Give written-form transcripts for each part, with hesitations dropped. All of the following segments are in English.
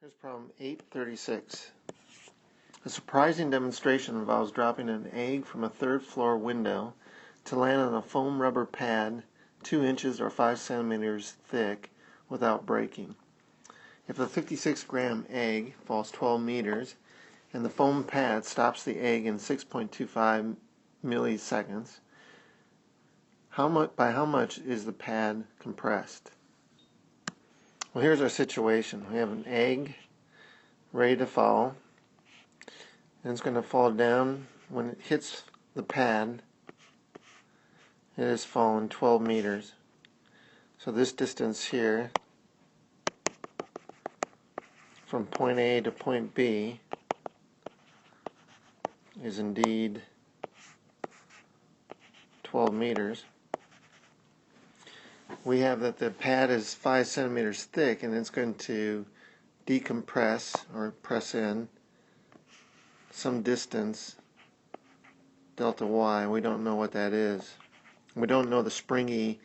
Here's problem 836. A surprising demonstration involves dropping an egg from a third floor window to land on a foam rubber pad 2 inches or 5 centimeters thick without breaking. If the 56-gram egg falls 12 meters and the foam pad stops the egg in 6.25 milliseconds, by how much is the pad compressed? Well, here's our situation. We have an egg ready to fall, and it's going to fall down. When it hits the pad, it has fallen 12 meters. So this distance here, from point A to point B, is indeed 12 meters. We have that the pad is 5 centimeters thick, and it's going to decompress or press in some distance, delta y. We don't know what that is. We don't know the springiness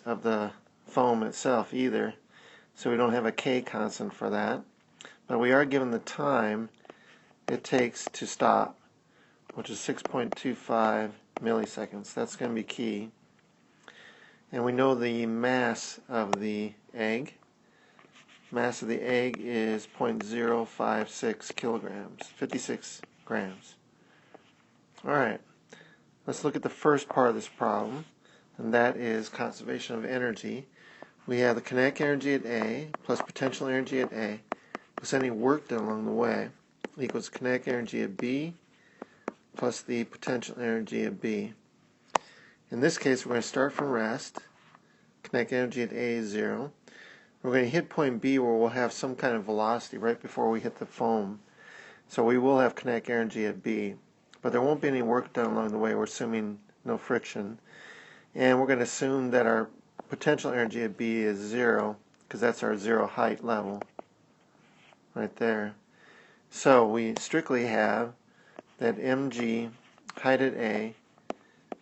of the foam itself either, so we don't have a K constant for that. But we are given the time it takes to stop, which is 6.25 milliseconds. That's going to be key. And we know the mass of the egg. Mass of the egg is 0.056 kilograms, 56 grams. Alright, let's look at the first part of this problem, and that is conservation of energy. We have the kinetic energy at A plus potential energy at A plus any work done along the way equals kinetic energy at B plus the potential energy at B. In this case, we're going to start from rest. Kinetic energy at A is 0. We're going to hit point B where we'll have some kind of velocity right before we hit the foam. So we will have kinetic energy at B. But there won't be any work done along the way. We're assuming no friction. And we're going to assume that our potential energy at B is 0, because that's our 0 height level right there. So we strictly have that mg, height at A,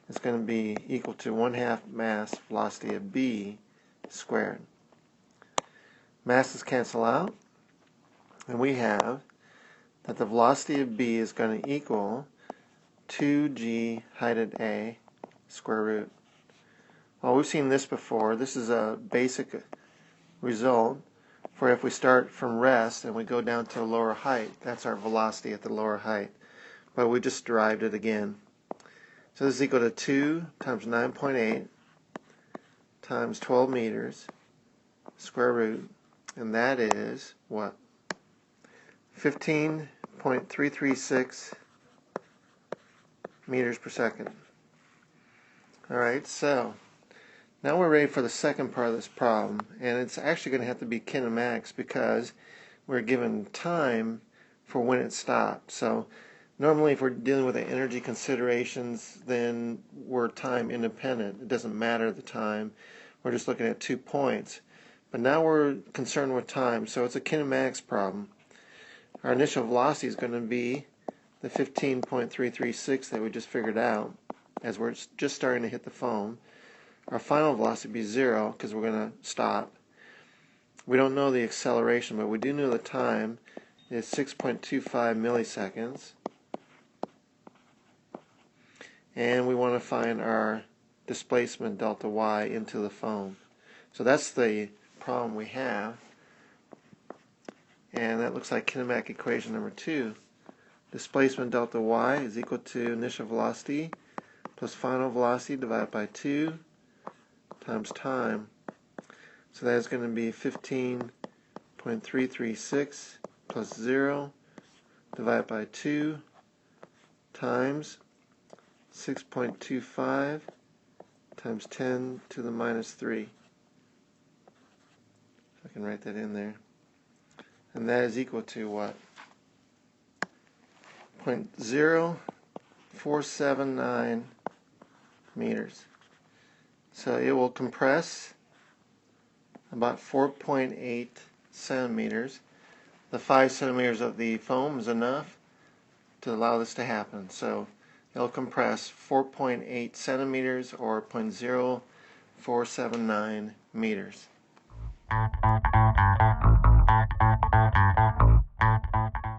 is going to be equal to 1/2 mass velocity at B squared. Masses cancel out, and we have that the velocity of B is going to equal 2g height at A square root. Well, we've seen this before. This is a basic result for if we start from rest and we go down to a lower height. That's our velocity at the lower height. But we just derived it again. So this is equal to 2 times 9.8 times 12 meters square root, and that is what? 15.336 meters per second. Alright, so now we're ready for the second part of this problem, and it's actually going to have to be kinematics because we're given time for when it stops. So normally if we're dealing with the energy considerations, then we're time independent. It doesn't matter the time. We're just looking at 2 points. But now we're concerned with time, so it's a kinematics problem. Our initial velocity is going to be the 15.336 that we just figured out as we're just starting to hit the foam. Our final velocity will be 0 because we're going to stop. We don't know the acceleration, but we do know the time is 6.25 milliseconds. And we want to find our displacement delta y into the foam. So that's the problem we have, and that looks like kinematic equation number 2. Displacement delta y is equal to initial velocity plus final velocity divided by 2 times time. So that is going to be 15.336 plus 0 divided by 2 times 6.25 times 10 to the minus 3. I can write that in there. And that is equal to what? 0.0479 meters. So it will compress about 4.8 centimeters. The 5 centimeters of the foam is enough to allow this to happen. So it'll compress 4.8 centimeters or 0.0479 meters.